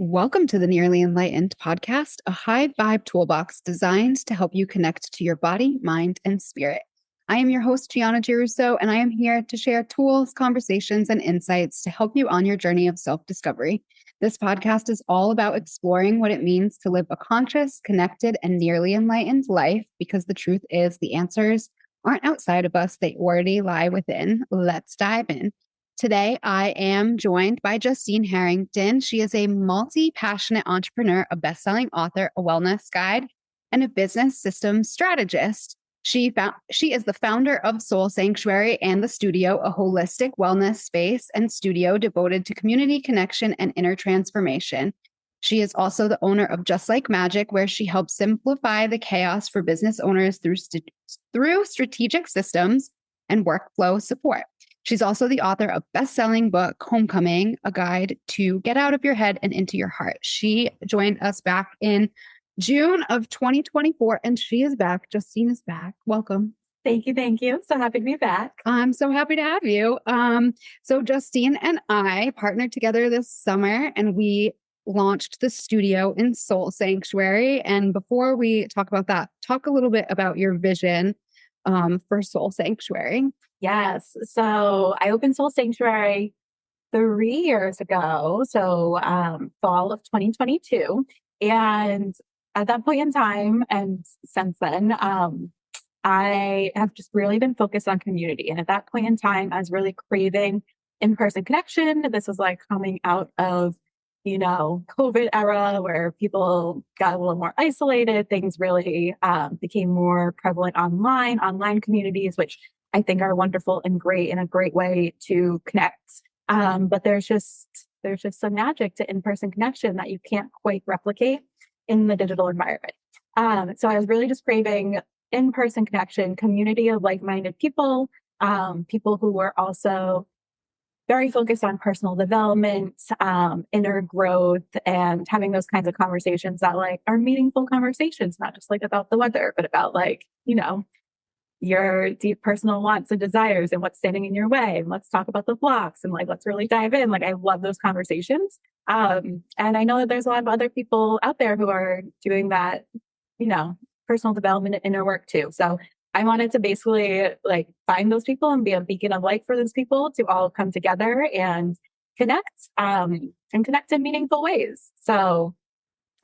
Welcome to the Nearly Enlightened podcast, a high vibe toolbox designed to help you connect to your body, mind, and spirit. I am your host, Gianna Girusso, and I am here to share tools, conversations, and insights to help you on your journey of self-discovery. This podcast is all about exploring what it means to live a conscious, connected, and nearly enlightened life, because the truth is the answers aren't outside of us, they already lie within. Let's dive in. Today, I am joined by Justine Harrington. She is a multi-passionate entrepreneur, a best-selling author, a wellness guide, and a business systems strategist. She is the founder of Soul Sanctuary and The Studio, a holistic wellness space and studio devoted to community connection and inner transformation. She is also the owner of Just Like Magic, where she helps simplify the chaos for business owners through strategic systems and workflow support. She's also the author of best-selling book, Homecoming, a guide to get out of your head and into your heart. She joined us back in June of 2024, and she is back. Justine is back. Welcome. Thank you. Thank you. So happy to be back. I'm so happy to have you. So Justine and I partnered together this summer, and we launched the studio in Soul Sanctuary. And before we talk about that, talk a little bit about your vision for Soul Sanctuary. Yes. So I opened Soul Sanctuary 3 years ago. So fall of 2022. And at that point in time, and since then, I have just really been focused on community. And at that point in time, I was really craving in-person connection. This was like coming out of, COVID era where people got a little more isolated. Things really became more prevalent online communities, which I think are wonderful and great and a great way to connect. But there's just some magic to in-person connection that you can't quite replicate in the digital environment. So I was really just craving in-person connection, community of like-minded people, people who were also very focused on personal development, inner growth, and having those kinds of conversations that are meaningful conversations, not just about the weather, but about your deep personal wants and desires and what's standing in your way. And let's talk about the blocks and let's really dive in. I love those conversations. And I know that there's a lot of other people out there who are doing that, personal development and inner work too. So I wanted to basically find those people and be a beacon of light for those people to all come together and connect in meaningful ways. So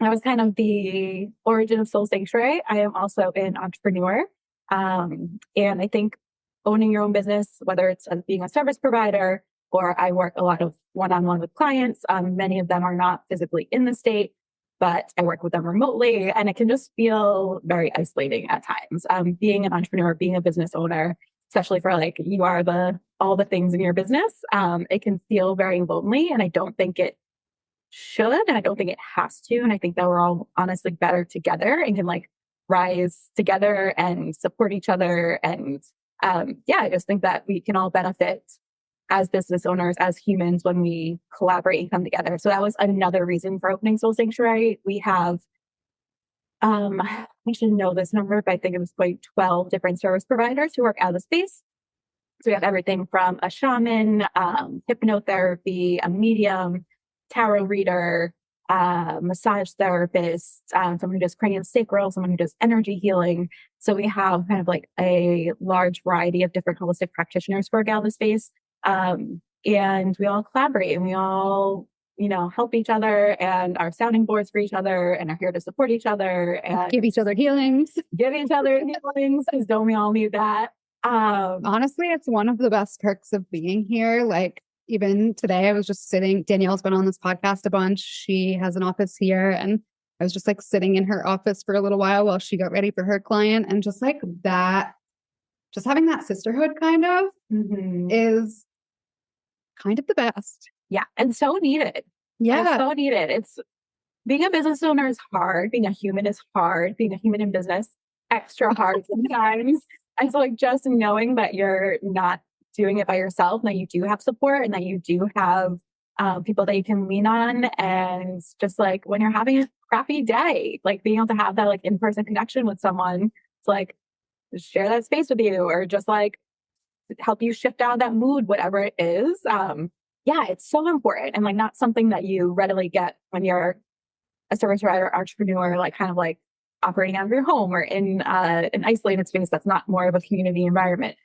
that was kind of the origin of Soul Sanctuary. I am also an entrepreneur. And I think owning your own business, whether it's being a service provider or I work a lot of one-on-one with clients, many of them are not physically in the state, but I work with them remotely, and it can just feel very isolating at times. Being an entrepreneur, being a business owner, especially for you are all the things in your business, it can feel very lonely, and I don't think it should, and I don't think it has to. And I think that we're all honestly better together and can rise together and support each other. And I just think that we can all benefit as business owners, as humans, when we collaborate and come together. So that was another reason for opening Soul Sanctuary. We have, I should know this number, but I think it was 12 different service providers who work out of the space. So we have everything from a shaman, hypnotherapy, a medium, tarot reader, massage therapist, someone who does craniosacral, someone who does energy healing. So we have kind of a large variety of different holistic practitioners who work out of the space. And we all collaborate and we all, help each other and are sounding boards for each other and are here to support each other and give each other healings. Because don't we all need that? Honestly, it's one of the best perks of being here. Even today, I was just sitting, Danielle's been on this podcast a bunch. She has an office here, and I was just sitting in her office for a little while she got ready for her client. And just that, just having that sisterhood kind of is kind of the best. Yeah. And so needed. Yeah. And so needed. It's being a business owner is hard. Being a human is hard. Being a human in business, extra hard sometimes. And so just knowing that you're not doing it by yourself, that you do have support and that you do have people that you can lean on. And just when you're having a crappy day, being able to have that in-person connection with someone to share that space with you, or just help you shift out of that mood, whatever it is. yeah, it's so important, and like not something that you readily get when you're a service provider entrepreneur, like kind of like operating out of your home or in an isolated space that's not more of a community environment.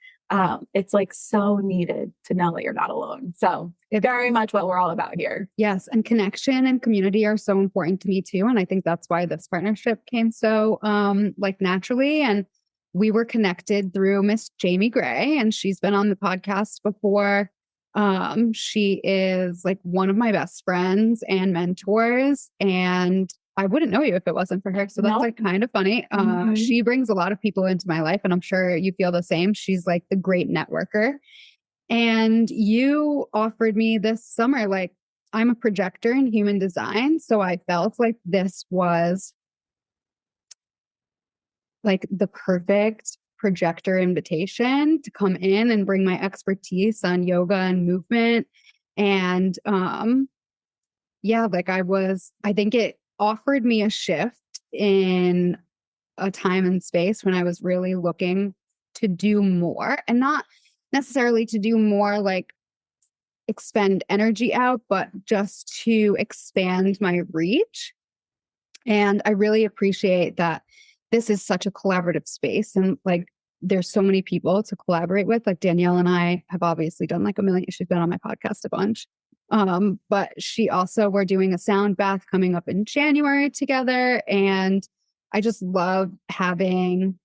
It's like so needed to know that you're not alone. So it's very much what we're all about here. Yes. And connection and community are so important to me too. And I think that's why this partnership came so like naturally. And we were connected through Miss Jamie Gray, and she's been on the podcast before. She is like one of my best friends and mentors, and I wouldn't know you if it wasn't for her. So that's like kind of funny. She brings a lot of people into my life, and I'm sure you feel the same. She's like the great networker. And you offered me this summer, like, I'm a projector in human design. So I felt like this was like the perfect projector invitation to come in and bring my expertise on yoga and movement. And yeah, like I think it offered me a shift in a time and space when I was really looking to do more, and not necessarily to do more like expend energy out, but just to expand my reach. And I really appreciate that this is such a collaborative space, and like there's so many people to collaborate with. Like Danielle and I have obviously done like a million, she's been on my podcast a bunch. But she also, we're doing a sound bath coming up in January together. And I just love having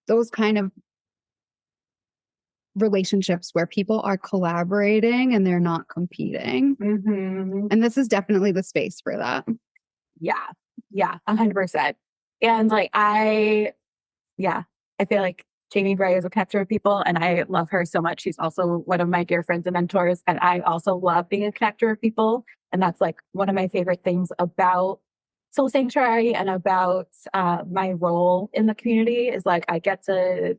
those kind of relationships where people are collaborating and they're not competing. And this is definitely the space for that. Yeah. Yeah. 100%. And like, I feel like Jamie Gray is a connector of people, and I love her so much. She's also one of my dear friends and mentors. And I also love being a connector of people. And that's like one of my favorite things about Soul Sanctuary and about my role in the community is like, I get to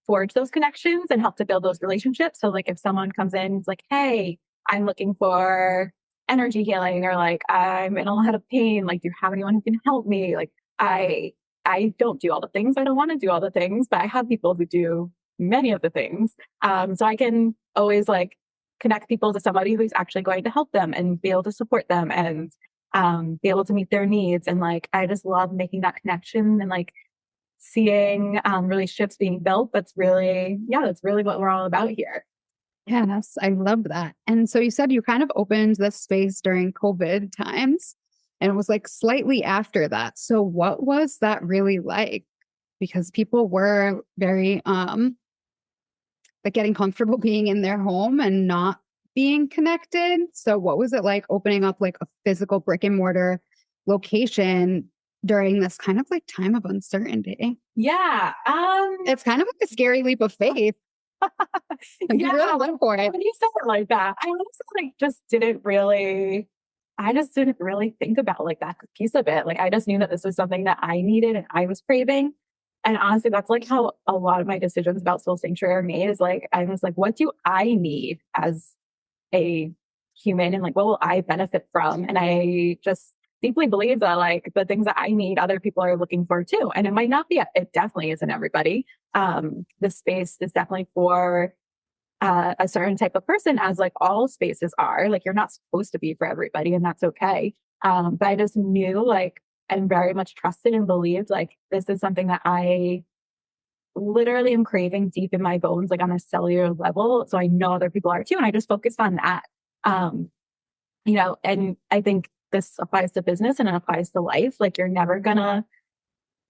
forge those connections and help to build those relationships. So like if someone comes in, it's like, hey, I'm looking for energy healing, or like I'm in a lot of pain. Like, do you have anyone who can help me? Like, I don't do all the things. I don't want to do all the things, but I have people who do many of the things. So I can always like connect people to somebody who's actually going to help them and be able to support them and be able to meet their needs. And like, I just love making that connection and like seeing relationships being built. That's really what we're all about here. Yes, I love that. And so you said you kind of opened this space during COVID times, and it was like slightly after that. So what was that really like? Because people were very like getting comfortable being in their home and not being connected. So what was it like opening up like a physical brick and mortar location during this kind of like time of uncertainty? Yeah. It's kind of like a scary leap of faith. You really went for it. When you said it like that, I honestly like just didn't really think about like that piece of it. Like I just knew that this was something that I needed and I was craving. And honestly, that's like how a lot of my decisions about Soul Sanctuary are made, is like I was like, what do I need as a human, and like what will I benefit from? And I just deeply believe that like the things that I need, other people are looking for too. And it might not be, it definitely isn't everybody. The space is definitely for a certain type of person, as like all spaces are. Like you're not supposed to be for everybody, and that's okay. But I just knew like, and very much trusted and believed like this is something that I literally am craving deep in my bones, like on a cellular level. So I know other people are too. And I just focused on that. And I think this applies to business and it applies to life. Like you're never gonna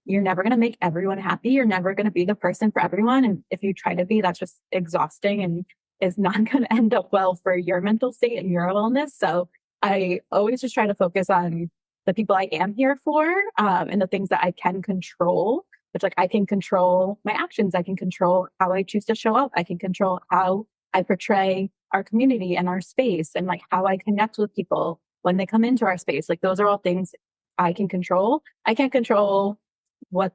make everyone happy. You're never gonna be the person for everyone. And if you try to be, that's just exhausting and is not gonna end up well for your mental state and your wellness. So I always just try to focus on the people I am here for, and the things that I can control, which like I can control my actions. I can control how I choose to show up. I can control how I portray our community and our space, and like how I connect with people when they come into our space. Like those are all things I can control. I can't control what,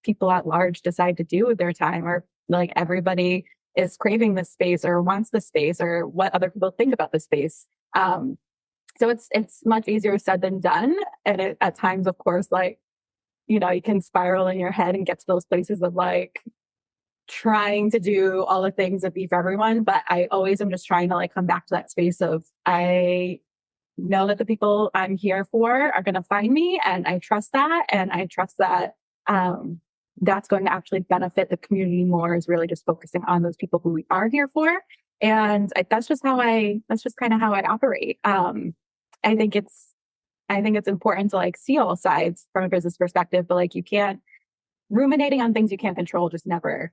people at large decide to do with their time, or like everybody is craving this space or wants the space, or what other people think about the space. So it's much easier said than done. And at times, of course, like, you can spiral in your head and get to those places of like trying to do all the things that be for everyone, but I always am just trying to like come back to that space of I know that the people I'm here for are going to find me, and I trust that, and I trust that that's going to actually benefit the community more, is really just focusing on those people who we are here for. And that's just kind of how I operate. I think it's important to like see all sides from a business perspective, but like you can't ruminating on things you can't control is never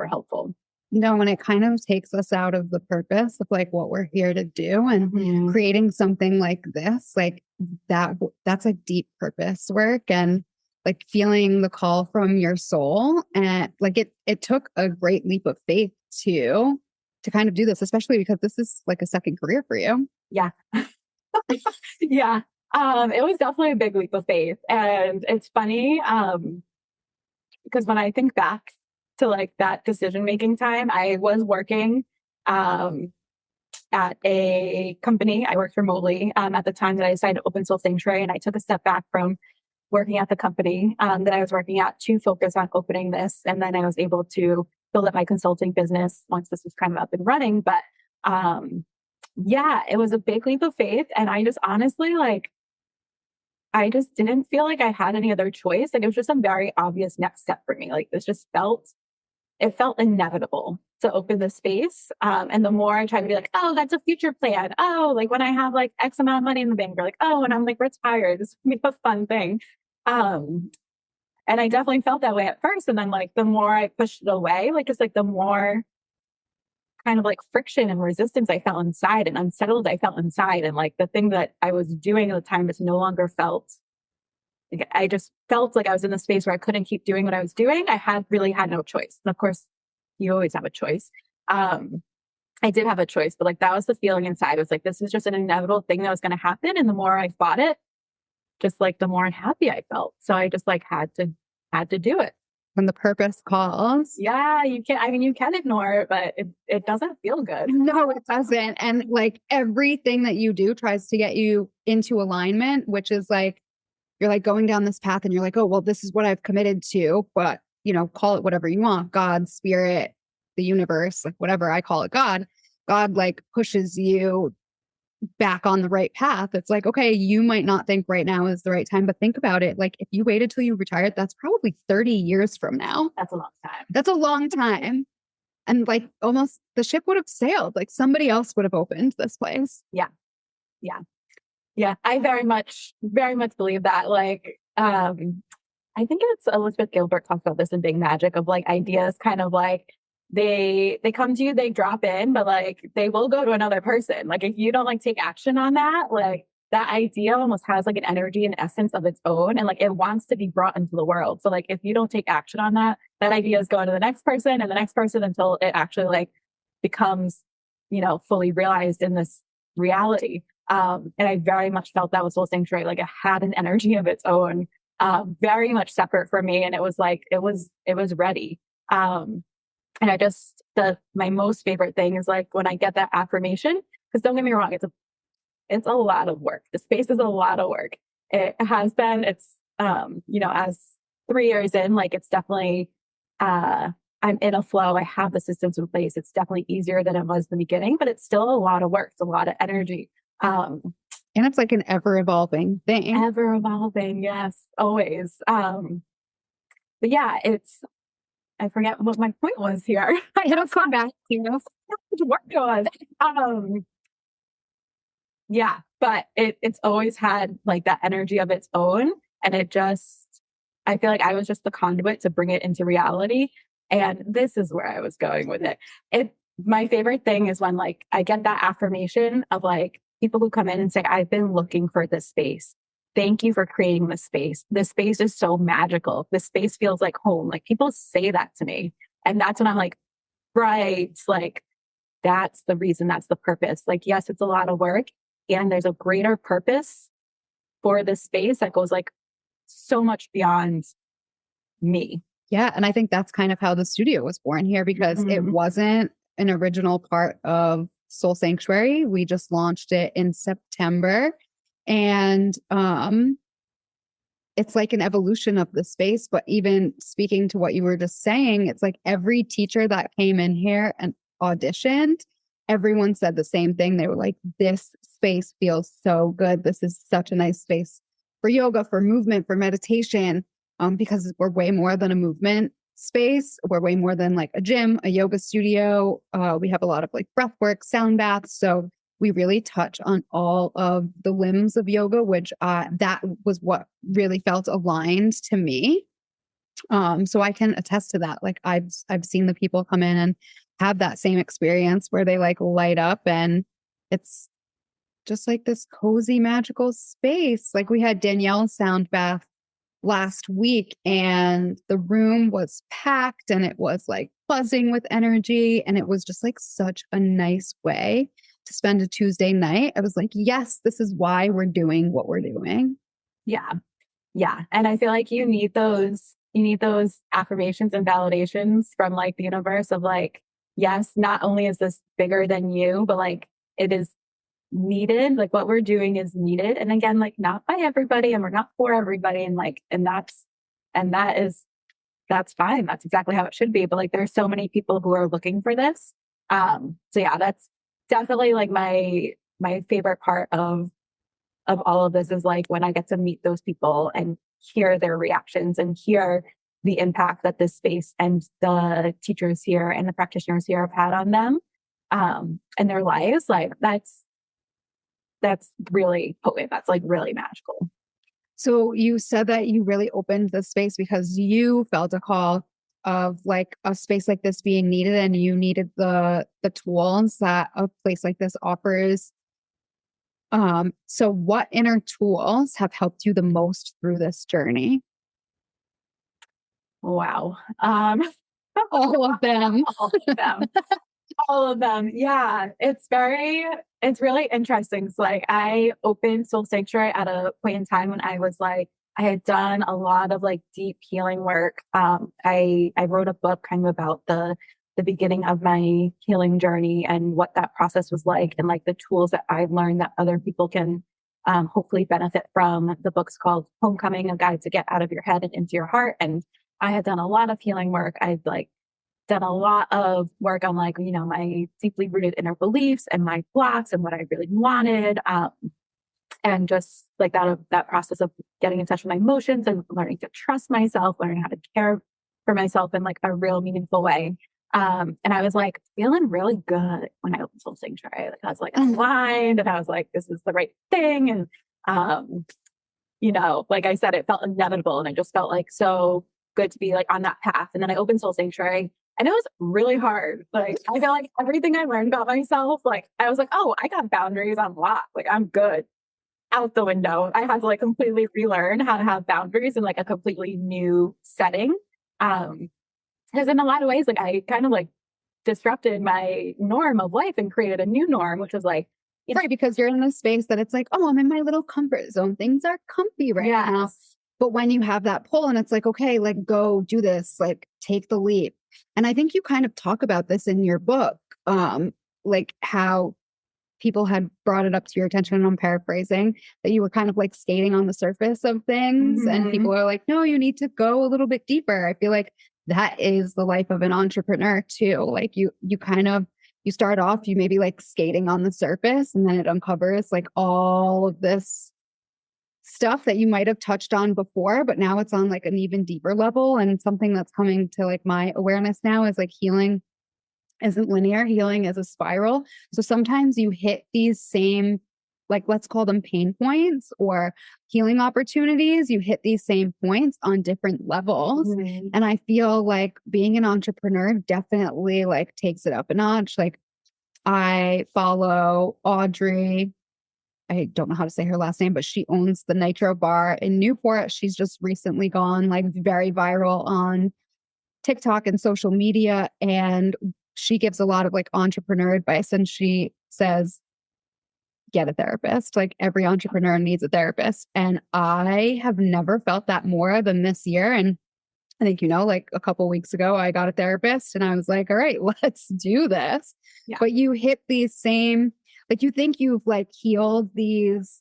helpful. When it kind of takes us out of the purpose of like what we're here to do and creating something like this, like that's a deep purpose work, and like feeling the call from your soul. And like it took a great leap of faith to kind of do this, especially because this is like a second career for you. Yeah. Yeah. It was definitely a big leap of faith. And it's funny, because when I think back to like that decision-making time, I was working, at a company. I worked remotely, at the time that I decided to open Soul Sanctuary, and I took a step back from working at the company, that I was working at to focus on opening this. And then I was able to build up my consulting business once this was kind of up and running. But, yeah, it was a big leap of faith. And I just honestly, like, I just didn't feel like I had any other choice. Like it was just a very obvious next step for me. Like this just felt inevitable to open the space. And the more I tried to be like, oh, that's a future plan. Oh, like when I have like X amount of money in the bank, or like, oh, when I'm like retired, this would be a fun thing. And I definitely felt that way at first. And then like the more I pushed it away, like just like the more kind of like friction and resistance I felt inside, and unsettled I felt inside. And like the thing that I was doing at the time just no longer felt like, I just felt like I was in a space where I couldn't keep doing what I was doing. I really had no choice. And of course, you always have a choice. I did have a choice, but like that was the feeling inside. It was like, this is just an inevitable thing that was going to happen. And the more I fought it, just like the more unhappy I felt. So I just like had to do it. When the purpose calls. Yeah, you can ignore it, but it doesn't feel good. No, it doesn't. And like everything that you do tries to get you into alignment, which is like, you're like going down this path and you're like, oh, well, this is what I've committed to, but call it whatever you want, God, spirit, the universe, like whatever I call it, God like pushes you back on the right path. It's like, okay, you might not think right now is the right time, but think about it. Like if you waited till you retired, that's probably 30 years from now. That's a long time. That's a long time. And like almost the ship would have sailed. Like somebody else would have opened this place. Yeah. Yeah. Yeah. I very much believe that. Like, I think it's Elizabeth Gilbert talks about this in Big Magic of like ideas kind of like they come to you, they drop in, but like they will go to another person. Like if you don't like take action on that, like that idea almost has like an energy and essence of its own, and like it wants to be brought into the world. So like if you don't take action on that, that idea is going to the next person and the next person until it actually like becomes, fully realized in this reality. And I very much felt that with Soul Sanctuary. Like it had an energy of its own, very much separate from me. And it was like, it was ready. And my most favorite thing is like when I get that affirmation, because don't get me wrong, it's a lot of work. The space is a lot of work. It has been, as 3 years in, like it's definitely, I'm in a flow. I have the systems in place. It's definitely easier than it was in the beginning, but it's still a lot of work. It's a lot of energy. And it's like an ever evolving thing. Ever evolving. Yes, always. But yeah, I forget what my point was here. I have to come back to work on. Yeah, but it's always had like that energy of its own. And I feel like I was just the conduit to bring it into reality. And this is where I was going with it. My favorite thing is when like I get that affirmation of like people who come in and say, I've been looking for this space. Thank you for creating this space. This space is so magical. This space feels like home. Like people say that to me. And that's when I'm like, right. Like that's the reason, that's the purpose. Like, yes, it's a lot of work and there's a greater purpose for this space that goes like so much beyond me. Yeah. And I think that's kind of how the studio was born here, because it wasn't an original part of Soul Sanctuary. We just launched it in September. And it's like an evolution of the space. But even speaking to what you were just saying, it's like every teacher that came in here and auditioned, everyone said the same thing. They were like, this space feels so good. This is such a nice space for yoga, for movement, for meditation, because we're way more than a movement space. We're way more than like a gym, a yoga studio. We have a lot of like breath work, sound baths. So we really touch on all of the limbs of yoga, which that was what really felt aligned to me. So I can attest to that. Like I've seen the people come in and have that same experience where they like light up, and it's just like this cozy, magical space. Like we had Danielle's sound bath last week, and the room was packed and it was like buzzing with energy. And it was just like such a nice way to spend a Tuesday night. I was like, yes, this is why we're doing what we're doing. Yeah. Yeah. And I feel like you need those affirmations and validations from like the universe of like, yes, not only is this bigger than you, but like it is needed. Like what we're doing is needed. And again, like not by everybody, and we're not for everybody. And like, that's fine. That's exactly how it should be. But like there's so many people who are looking for this. So yeah, that's definitely like my favorite part of all of this is like when I get to meet those people and hear their reactions and hear the impact that this space and the teachers here and the practitioners here have had on them and their lives. Like that's really potent. That's like really magical. So you said that you really opened the space because you felt a call of like a space like this being needed, and you needed the tools that a place like this offers. So what inner tools have helped you the most through this journey? Wow. All of them. All of them. All of them. Yeah. It's really interesting. So like I opened Soul Sanctuary at a point in time when I was like, I had done a lot of like deep healing work. I wrote a book kind of about the beginning of my healing journey and what that process was like, and like the tools that I've learned that other people can hopefully benefit from. The book's called Homecoming: A Guide to Get Out of Your Head and Into Your Heart. And I had done a lot of healing work. I'd like done a lot of work on like, my deeply rooted inner beliefs and my blocks and what I really wanted. And just like that process of getting in touch with my emotions and learning to trust myself, learning how to care for myself in like a real meaningful way. And I was like feeling really good when I opened Soul Sanctuary. Like I was like aligned, and I was like, this is the right thing. And, like I said, it felt inevitable, and I just felt like so good to be like on that path. And then I opened Soul Sanctuary, and it was really hard. Like I feel like everything I learned about myself, like I was like, oh, I got boundaries on lock. Like I'm good. Out the window. I had to like completely relearn how to have boundaries in like a completely new setting. Because in a lot of ways, like I kind of like disrupted my norm of life and created a new norm, which was like, right, because you're in this space that it's like, oh, I'm in my little comfort zone. Things are comfy right now. But when you have that pull and it's like, okay, like go do this, like take the leap. And I think you kind of talk about this in your book, like how people had brought it up to your attention, and I'm paraphrasing, that you were kind of like skating on the surface of things. Mm-hmm. And people are like, no, you need to go a little bit deeper. I feel like that is the life of an entrepreneur too. Like you start off, you maybe like skating on the surface, and then it uncovers like all of this stuff that you might have touched on before, but now it's on like an even deeper level. And something that's coming to like my awareness now is like healing isn't linear. Healing is a spiral. So sometimes you hit these same, like, let's call them pain points or healing opportunities. You hit these same points on different levels. Mm-hmm. And I feel like being an entrepreneur definitely like takes it up a notch. Like I follow Audrey. I don't know how to say her last name, but she owns the Nitro Bar in Newport. She's just recently gone like very viral on TikTok and social media. And she gives a lot of like entrepreneur advice, and she says, get a therapist. Like every entrepreneur needs a therapist. And I have never felt that more than this year. And I think, like a couple of weeks ago, I got a therapist and I was like, all right, let's do this. Yeah. But you hit these same, like you think you've like healed these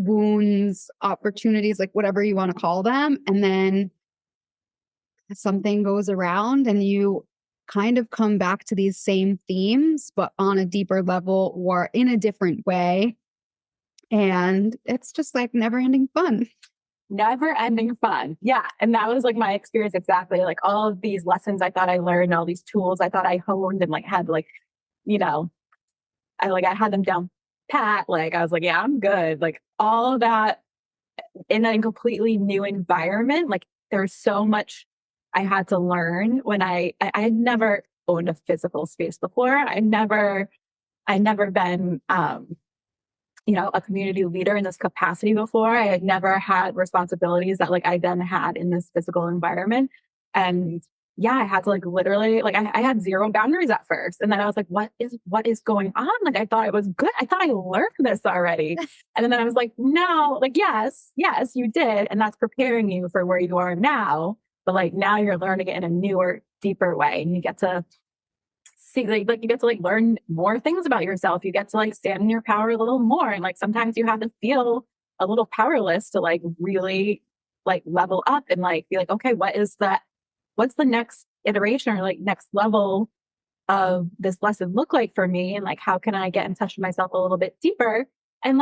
wounds, opportunities, like whatever you want to call them. And then something goes around and you kind of come back to these same themes, but on a deeper level or in a different way. And it's just like never ending fun. Never ending fun. Yeah. And that was like my experience exactly. Like all of these lessons I thought I learned, all these tools I thought I honed and like had like, you know, I had them down pat. Like I was like, yeah, I'm good. Like all of that in a completely new environment. Like there's so much I had to learn when I had never owned a physical space before. I'd never been a community leader in this capacity before. I had never had responsibilities that like I then had in this physical environment. And yeah, I had to like literally like I had zero boundaries at first. And then I was like, what is going on? Like I thought it was good. I thought I learned this already. And then I was like, no, like yes, you did. And that's preparing you for where you are now. But like now you're learning it in a newer, deeper way. And you get to see like you get to like learn more things about yourself. You get to like stand in your power a little more. And like sometimes you have to feel a little powerless to like really like level up and like be like, okay, what's the next iteration or like next level of this lesson look like for me? And like how can I get in touch with myself a little bit deeper? And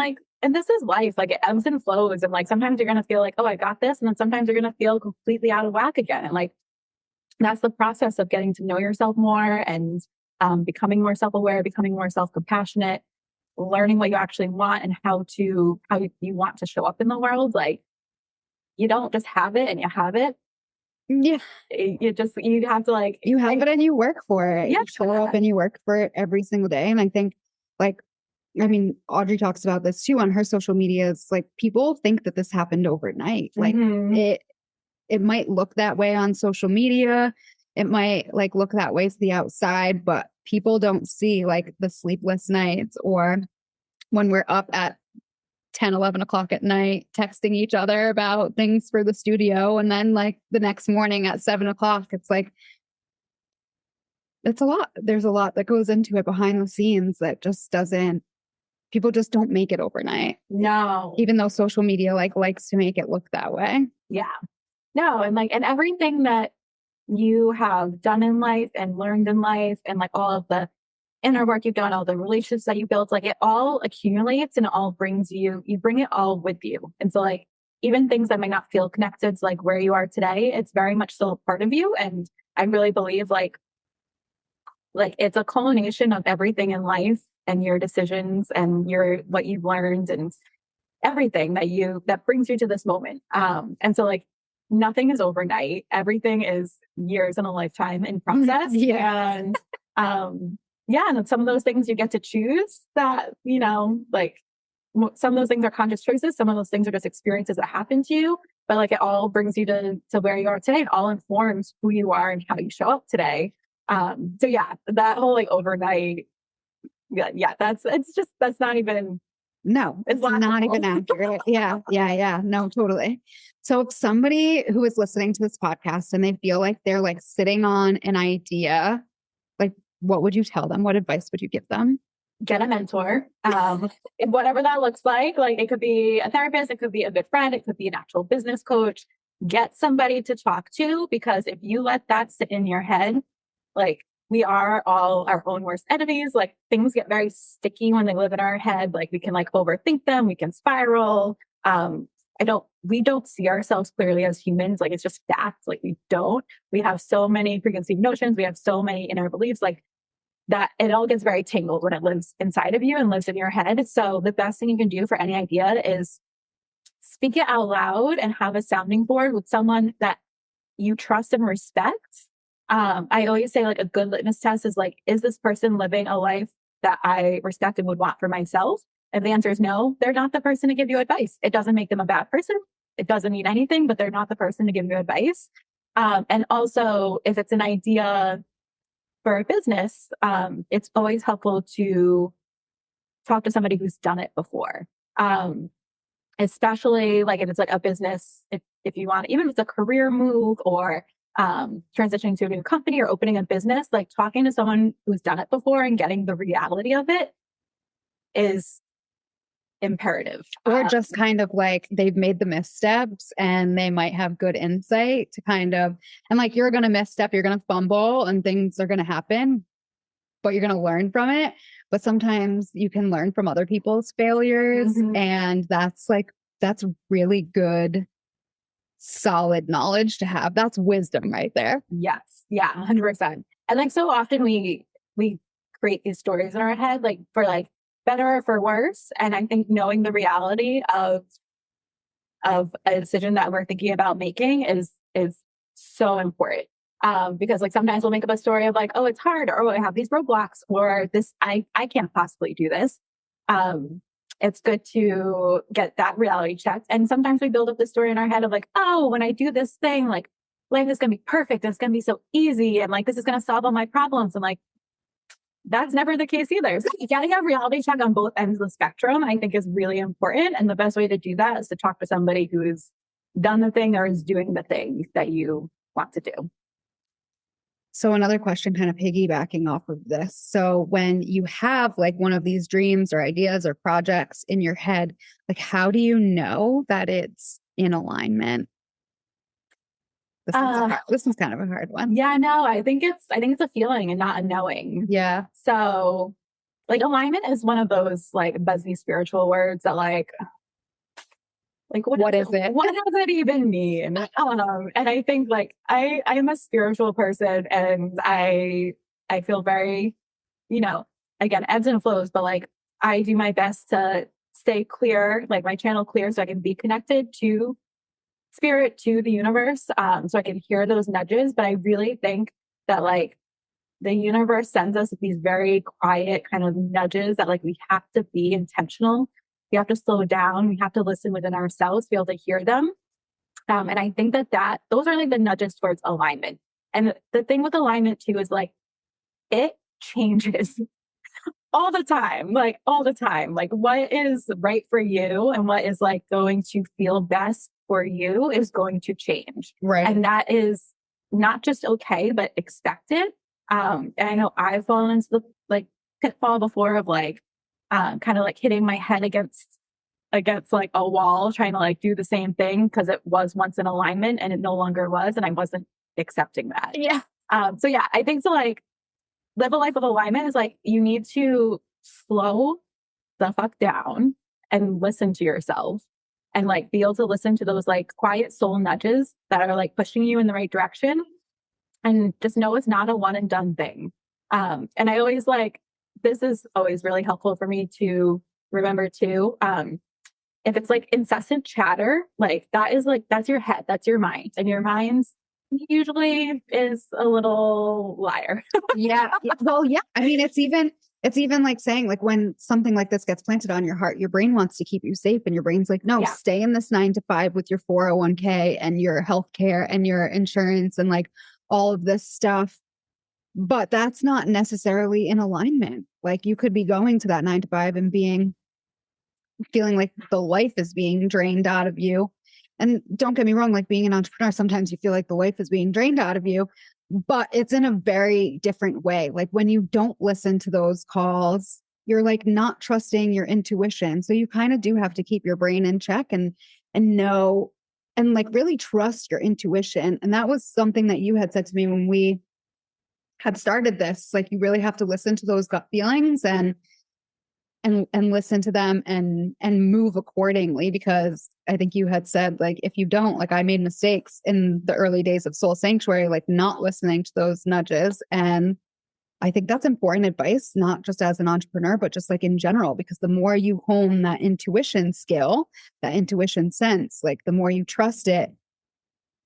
this is life, like it ebbs and flows. And like sometimes you're gonna feel like, oh, I got this. And then sometimes you're gonna feel completely out of whack again. And like that's the process of getting to know yourself more and becoming more self-aware, becoming more self-compassionate, learning what you actually want and how you want to show up in the world. Like you don't just have it and you have it. Yeah. You have to like you have it and you work for it. Yeah. You show up and you work for it every single day. And I think like, I mean, Audrey talks about this too on her social media. It's like people think that this happened overnight. Like it might look that way on social media. It might like look that way to the outside, but people don't see like the sleepless nights or when we're up at 10, 11 o'clock at night, texting each other about things for the studio. And then like the next morning at 7 o'clock, it's like, it's a lot. There's a lot that goes into it behind the scenes that just people just don't make it overnight. No. Even though social media likes to make it look that way. Yeah. No. And everything that you have done in life and learned in life and like all of the inner work you've done, all the relationships that you built, like it all accumulates and it all you bring it all with you. And so like even things that might not feel connected to like where you are today, it's very much still a part of you. And I really believe like it's a culmination of everything in life and your decisions and what you've learned and everything that brings you to this moment. And so like nothing is overnight. Everything is years and a lifetime in process. Yeah. And and some of those things you get to choose that, like some of those things are conscious choices. Some of those things are just experiences that happen to you, but like it all brings you to where you are today. It all informs who you are and how you show up today. So yeah, that whole like overnight, that's not even. No, it's not even accurate. Yeah. No, totally. So if somebody who is listening to this podcast and they feel like they're like sitting on an idea, like what would you tell them? What advice would you give them? Get a mentor. Whatever that looks like it could be a therapist, it could be a good friend, it could be an actual business coach. Get somebody to talk to, because if you let that sit in your head, like we are all our own worst enemies. Like things get very sticky when they live in our head. Like we can like overthink them. We can spiral. We don't see ourselves clearly as humans. Like it's just facts. Like we have so many preconceived notions. We have so many inner beliefs like that. It all gets very tangled when it lives inside of you and lives in your head. So the best thing you can do for any idea is speak it out loud and have a sounding board with someone that you trust and respect. I always say like a good litmus test is like, is this person living a life that I respect and would want for myself? If the answer is no, they're not the person to give you advice. It doesn't make them a bad person. It doesn't mean anything, but they're not the person to give you advice. And also if it's an idea for a business, it's always helpful to talk to somebody who's done it before. Especially like if it's like a business, if you want, even if it's a career move or transitioning to a new company or opening a business, like talking to someone who's done it before and getting the reality of it is imperative. Or just kind of like they've made the missteps and they might have good insight to kind of, and like you're going to misstep, you're going to fumble and things are going to happen, but you're going to learn from it. But sometimes you can learn from other people's failures. And that's really good, solid knowledge to have. That's wisdom right there. Yes. Yeah. 100%. And like, so often we create these stories in our head, like for like better or for worse. And I think knowing the reality of a decision that we're thinking about making is so important. Because like sometimes we'll make up a story of like, oh, it's hard, or oh, I have these roadblocks, or this, I can't possibly do this. It's good to get that reality checked. And sometimes we build up the story in our head of like, oh, when I do this thing, like life is going to be perfect. It's going to be so easy. And like, this is going to solve all my problems. And like, that's never the case either. So getting a reality check on both ends of the spectrum, I think, is really important. And the best way to do that is to talk to somebody who's done the thing or is doing the thing that you want to do. So another question kind of piggybacking off of this. So when you have like one of these dreams or ideas or projects in your head, like how do you know that it's in alignment? This is kind of a hard one. Yeah, no, I think it's a feeling and not a knowing. Yeah. So like alignment is one of those like buzzy spiritual words that like what is it? What does it even mean? And I think like I'm a spiritual person and I feel very, again, ebbs and flows, but like I do my best to stay clear, like my channel clear so I can be connected to spirit, to the universe, so I can hear those nudges. But I really think that like the universe sends us these very quiet kind of nudges that like we have to be intentional. We have to slow down. We have to listen within ourselves to be able to hear them. And I think that those are like the nudges towards alignment. And the thing with alignment too is like it changes all the time, like all the time. Like what is right for you and what is like going to feel best for you is going to change. Right. And that is not just okay, but expected. And I know I've fallen into the like pitfall before of like kind of like hitting my head against like a wall, trying to like do the same thing because it was once in alignment and it no longer was, and I wasn't accepting that. Yeah. So yeah, I think to like live a life of alignment is like you need to slow the fuck down and listen to yourself and like be able to listen to those like quiet soul nudges that are like pushing you in the right direction, and just know it's not a one and done thing. And I always like, this is always really helpful for me to remember too. If it's like incessant chatter, like that is like, that's your head, that's your mind, and your mind's usually is a little liar. Yeah. Well, yeah. I mean, it's even like saying like when something like this gets planted on your heart, your brain wants to keep you safe, and your brain's like, no, stay in this 9 to 5 with your 401k and your healthcare and your insurance and like all of this stuff. But that's not necessarily in alignment. Like you could be going to that 9 to 5 and feeling like the life is being drained out of you. And don't get me wrong, like being an entrepreneur, sometimes you feel like the life is being drained out of you, but it's in a very different way. Like when you don't listen to those calls, you're like not trusting your intuition. So you kind of do have to keep your brain in check and know and like really trust your intuition. And that was something that you had said to me when we had started this. Like you really have to listen to those gut feelings and listen to them and move accordingly, because I think you had said like if you don't, like I made mistakes in the early days of Soul Sanctuary, like not listening to those nudges. And I think that's important advice, not just as an entrepreneur, but just like in general, because the more you hone that intuition skill, that intuition sense, like the more you trust it,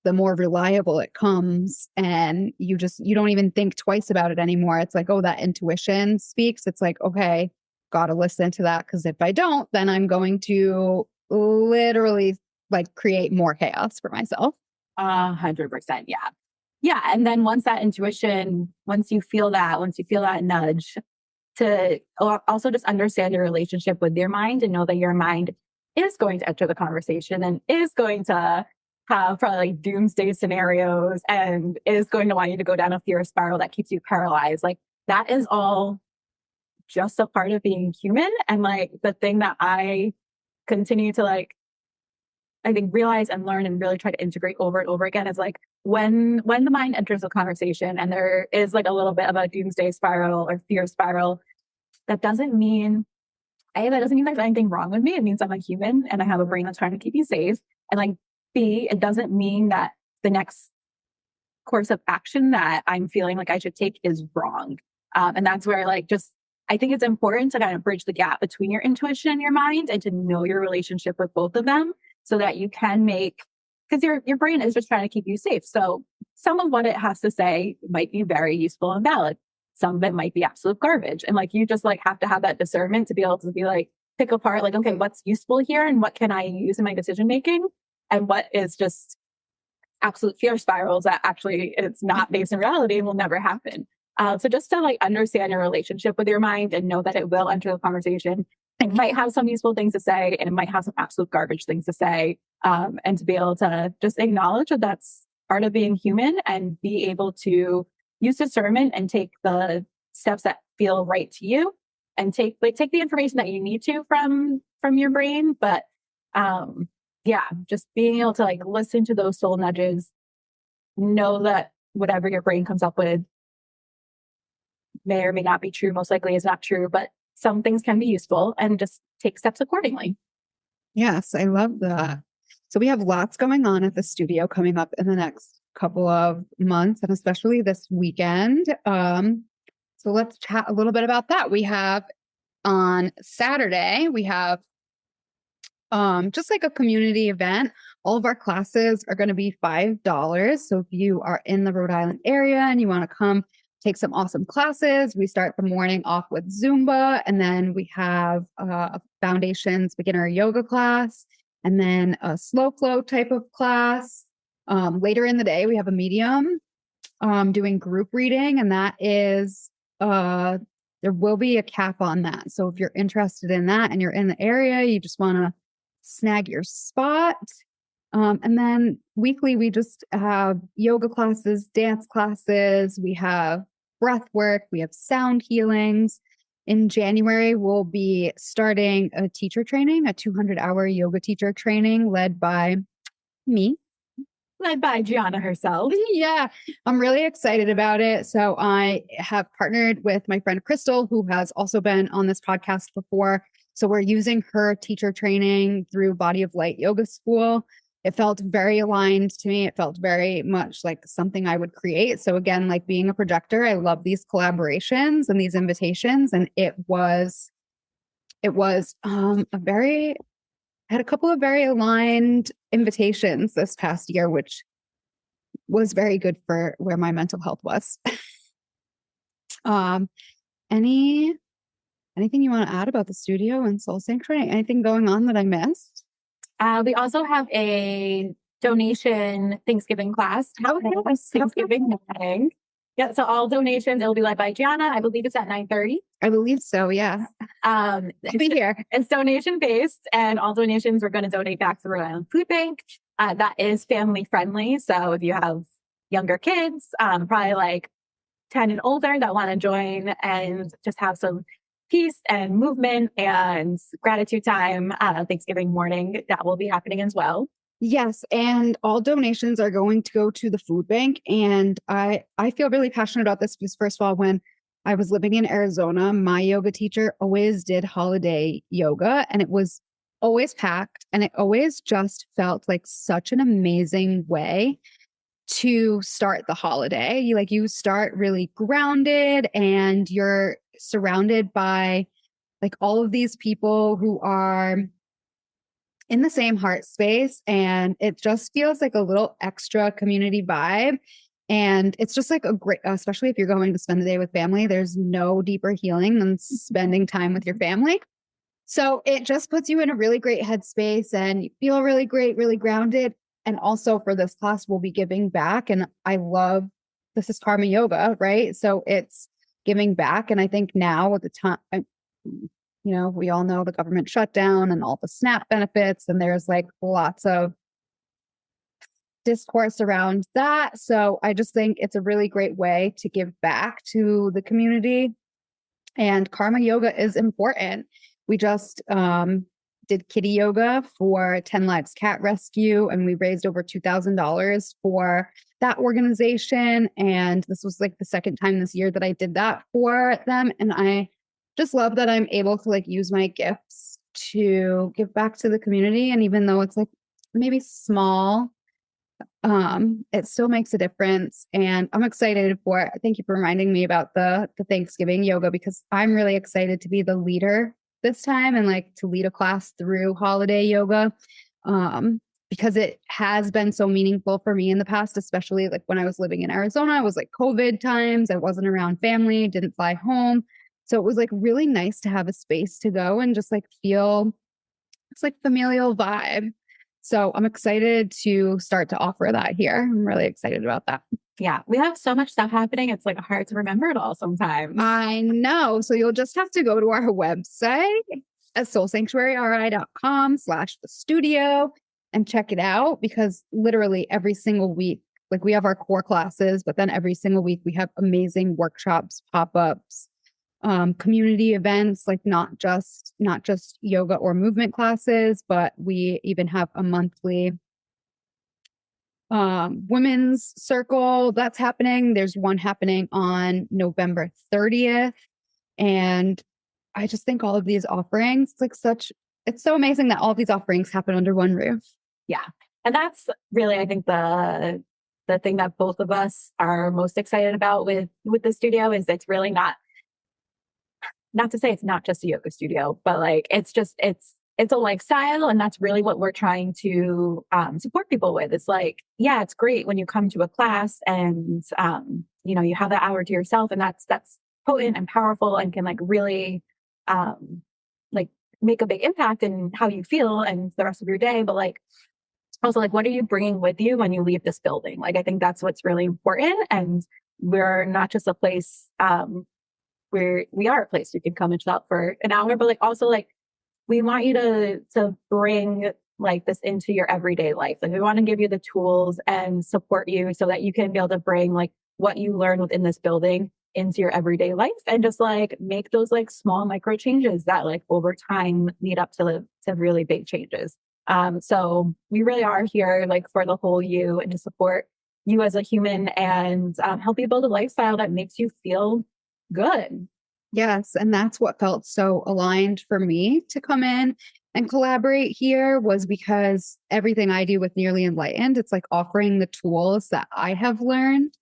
the more reliable it comes, and you don't even think twice about it anymore. It's like, oh, that intuition speaks. It's like, okay, got to listen to that, because if I don't, then I'm going to literally like create more chaos for myself. 100%. Yeah. Yeah. And then once you feel that nudge, to also just understand your relationship with your mind and know that your mind is going to enter the conversation and is going to have probably like doomsday scenarios and is going to want you to go down a fear spiral that keeps you paralyzed. Like that is all just a part of being human. And like the thing that I continue to like, I think, realize and learn and really try to integrate over and over again is like when the mind enters a conversation and there is like a little bit of a doomsday spiral or fear spiral, that doesn't mean there's anything wrong with me. It means I'm a human and I have a brain that's trying to keep you safe. And like B, it doesn't mean that the next course of action that I'm feeling like I should take is wrong. And that's where like just I think it's important to kind of bridge the gap between your intuition and your mind and to know your relationship with both of them so that you can make, because your brain is just trying to keep you safe. So some of what it has to say might be very useful and valid. Some of it might be absolute garbage. And like you just like have to have that discernment to be able to be like pick apart like, okay, what's useful here and what can I use in my decision making? And what is just absolute fear spirals that actually it's not based in reality and will never happen. So just to like understand your relationship with your mind and know that it will enter the conversation. It might have some useful things to say and it might have some absolute garbage things to say. And to be able to just acknowledge that that's part of being human and be able to use discernment and take the steps that feel right to you and take the information that you need to from your brain. But yeah, just being able to like listen to those soul nudges, know that whatever your brain comes up with may or may not be true, most likely is not true, but some things can be useful and just take steps accordingly. Yes, I love that. So we have lots going on at the studio coming up in the next couple of months and especially this weekend. So let's chat a little bit about that. We have on Saturday, we have just like a community event. All of our classes are going to be $5. So if you are in the Rhode Island area and you want to come take some awesome classes, we start the morning off with Zumba, and then we have a foundations beginner yoga class, and then a slow flow type of class. Later in the day, we have a medium doing group reading, and that is there will be a cap on that. So if you're interested in that and you're in the area, you just want to snag your spot. And then weekly, we just have yoga classes, dance classes. We have breath work. We have sound healings. In January, we'll be starting a teacher training, a 200-hour yoga teacher training led by me. Led by Gianna herself. Yeah, I'm really excited about it. So I have partnered with my friend Crystal, who has also been on this podcast before. So we're using her teacher training through Body of Light Yoga School. It felt very aligned to me. It felt very much like something I would create. So again, like being a projector, I love these collaborations and these invitations. And it was I had a couple of very aligned invitations this past year, which was very good for where my mental health was. Anything you want to add about the studio and Soul Sanctuary? Anything going on that I missed? We also have a donation Thanksgiving class. Thanksgiving morning. Yeah, so all donations, it'll be led by Gianna. I believe it's at 9:30. I believe so, yeah. I'll be here. It's donation based, and all donations we're going to donate back to the Rhode Island Food Bank. That is family friendly. So if you have younger kids, probably like 10 and older that want to join and just have some peace and movement and gratitude time Thanksgiving morning, that will be happening as well. Yes, and all donations are going to go to the food bank. And I feel really passionate about this because, first of all, when I was living in Arizona, my yoga teacher always did holiday yoga, and it was always packed, and it always just felt like such an amazing way to start the holiday. You start really grounded, and you're surrounded by like all of these people who are in the same heart space, and it just feels like a little extra community vibe. And it's just like a great, especially if you're going to spend the day with family, there's no deeper healing than spending time with your family. So it just puts you in a really great headspace and you feel really great, really grounded. And also for this class, we'll be giving back. And I love, this is karma yoga, right? So it's giving back. And I think now at the time, we all know the government shutdown and all the SNAP benefits, and there's like lots of discourse around that. So I just think it's a really great way to give back to the community. And karma yoga is important. We just, did kitty yoga for 10 Lives Cat Rescue, and we raised over $2,000 for that organization. And this was like the second time this year that I did that for them. And I just love that I'm able to like use my gifts to give back to the community. And even though it's like maybe small, it still makes a difference. And I'm excited for, thank you for reminding me about the Thanksgiving yoga, because I'm really excited to be the leader this time and like to lead a class through holiday yoga. Because it has been so meaningful for me in the past, especially like when I was living in Arizona. It was like COVID times. I wasn't around family, didn't fly home. So it was like really nice to have a space to go and just like feel it's like familial vibe. So I'm excited to start to offer that here. I'm really excited about that. Yeah, we have so much stuff happening. It's like hard to remember it all sometimes. I know. So you'll just have to go to our website at soulsanctuaryri.com/the studio and check it out, because literally every single week, like we have our core classes, but then every single week we have amazing workshops, pop-ups, community events, like not just yoga or movement classes, but we even have a monthly women's circle that's happening. There's one happening on November 30th. And I just think all of these offerings, it's so amazing that all of these offerings happen under one roof. Yeah. And that's really, I think the thing that both of us are most excited about with the studio is it's really not to say it's not just a yoga studio, but like, it's a lifestyle. And that's really what we're trying to support people with. It's like, yeah, it's great when you come to a class and, you have that hour to yourself, and that's potent and powerful and can like really, like make a big impact in how you feel and the rest of your day. But like, also like, what are you bringing with you when you leave this building? Like, I think that's what's really important. And we're not just a place, where we are a place you can come and chill out for an hour, but like also like, we want you to bring like this into your everyday life. Like we want to give you the tools and support you so that you can be able to bring like what you learn within this building into your everyday life and just like make those like small micro changes that like over time lead up to really big changes. So we really are here like for the whole you and to support you as a human and help you build a lifestyle that makes you feel good. Yes. And that's what felt so aligned for me to come in and collaborate here, was because everything I do with Nearly Enlightened, it's like offering the tools that I have learned.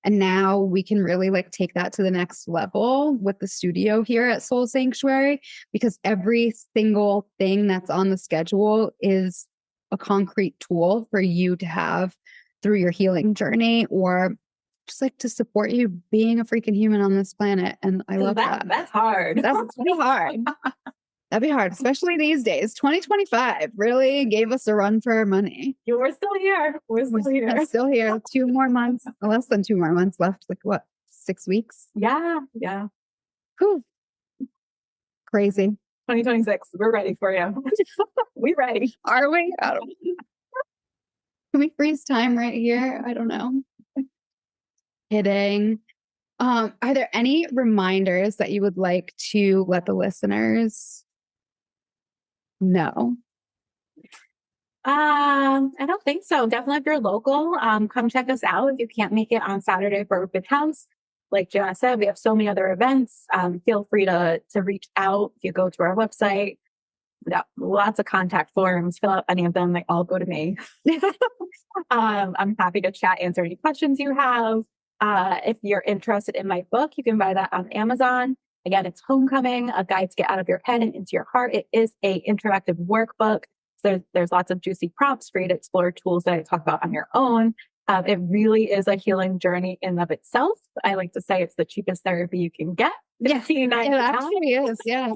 And now we can really like take that to the next level with the studio here at Soul Sanctuary, because every single thing that's on the schedule is a concrete tool for you to have through your healing journey, or just like to support you being a freaking human on this planet. And I love that. That's hard. That's pretty hard. That'd be hard, especially these days. 2025 really gave us a run for our money. We're still here. We're still here. 2 more months, less than 2 more months left. Like what, 6 weeks? Yeah. Whew. Crazy. 2026. We're ready for you. We ready. Are we? I don't know. Can we freeze time right here? I don't know. Kidding. Are there any reminders that you would like to let the listeners know? I don't think so. Definitely if you're local, come check us out. If you can't make it on Saturday for open house, like Joanna said, we have so many other events. Feel free to reach out. If you go to our website, we got lots of contact forms. Fill out any of them. They all go to me. I'm happy to chat, answer any questions you have. If you're interested in my book, you can buy that on Amazon. Again, it's Homecoming, A Guide to Get Out of Your Head and Into Your Heart. It is a interactive workbook. So there's lots of juicy prompts for you to explore tools that I talk about on your own. It really is a healing journey in and of itself. I like to say it's the cheapest therapy you can get. Yeah, it actually is. Yeah.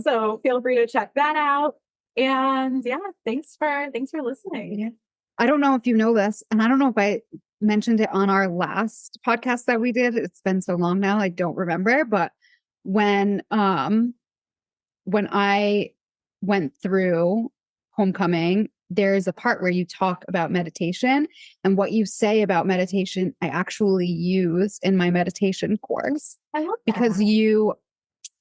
So feel free to check that out. And yeah, thanks for listening. Yeah. I don't know if you know this, and I don't know if I mentioned it on our last podcast that we did. It's been so long now, I don't remember. But when I went through Homecoming, there's a part where you talk about meditation, and what you say about meditation, I actually use in my meditation course. I love that. Because you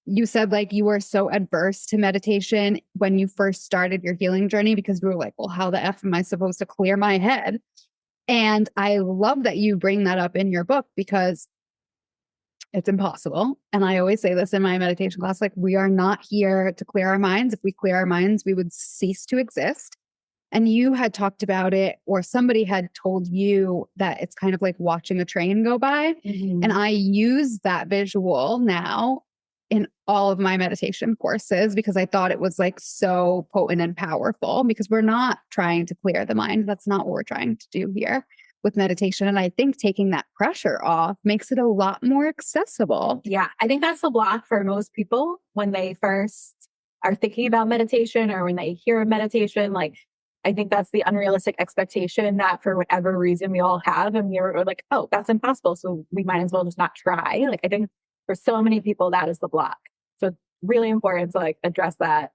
you said like you were so adverse to meditation when you first started your healing journey because you were like, well, how the F am I supposed to clear my head? And I love that you bring that up in your book because it's impossible. And I always say this in my meditation class, like we are not here to clear our minds. If we clear our minds, we would cease to exist. And you had talked about it, or somebody had told you that it's kind of like watching a train go by. Mm-hmm. And I use that visual now in all of my meditation courses because I thought it was like so potent and powerful because we're not trying to clear the mind. That's not what we're trying to do here with meditation. And I think taking that pressure off makes it a lot more accessible. Yeah, I think that's the block for most people when they first are thinking about meditation or when they hear of meditation. Like, I think that's the unrealistic expectation that for whatever reason we all have. And we're like, oh, that's impossible. So we might as well just not try. Like, I think for so many people, that is the block. So it's really important to like address that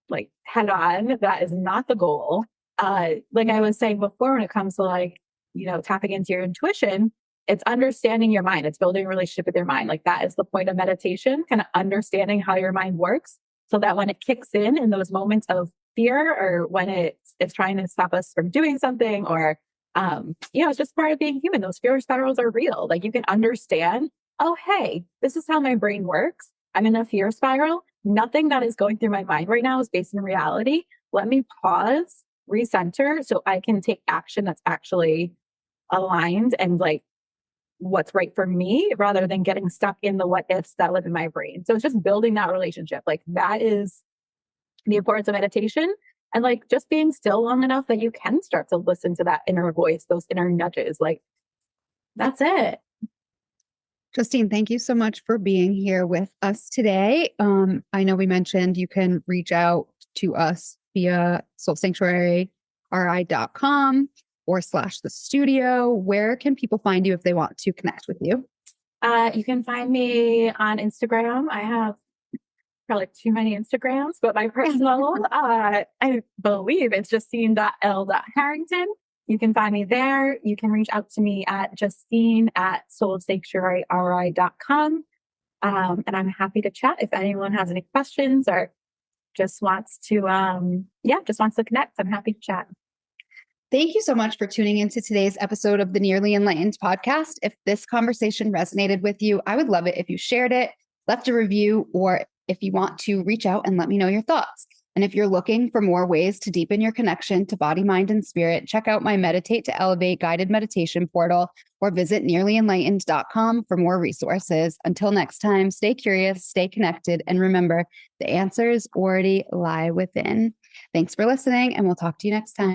like head on. That is not the goal. Like I was saying before, when it comes to like, tapping into your intuition, it's understanding your mind. It's building a relationship with your mind. Like that is the point of meditation, kind of understanding how your mind works so that when it kicks in those moments of fear or when it's trying to stop us from doing something or, it's just part of being human. Those fear spirals are real. Like you can understand, oh, hey, this is how my brain works. I'm in a fear spiral. Nothing that is going through my mind right now is based in reality. Let me pause, recenter so I can take action that's actually aligned and like what's right for me rather than getting stuck in the what ifs that live in my brain. So it's just building that relationship. Like that is the importance of meditation and like just being still long enough that you can start to listen to that inner voice, those inner nudges. Like that's it. Justine, thank you so much for being here with us today. I know we mentioned you can reach out to us via soulsanctuaryri.com /the studio. Where can people find you if they want to connect with you? You can find me on Instagram. I have probably too many Instagrams, but my personal, I believe it's Justine.L.Harrington. You can find me there. You can reach out to me at Justine@soulsanctuaryri.com. And I'm happy to chat if anyone has any questions or just wants to, connect. I'm happy to chat. Thank you so much for tuning into today's episode of the Nearly Enlightened podcast. If this conversation resonated with you, I would love it if you shared it, left a review, or if you want to reach out and let me know your thoughts. And if you're looking for more ways to deepen your connection to body, mind, and spirit, check out my Meditate to Elevate guided meditation portal or visit nearlyenlightened.com for more resources. Until next time, stay curious, stay connected, and remember, the answers already lie within. Thanks for listening, and we'll talk to you next time.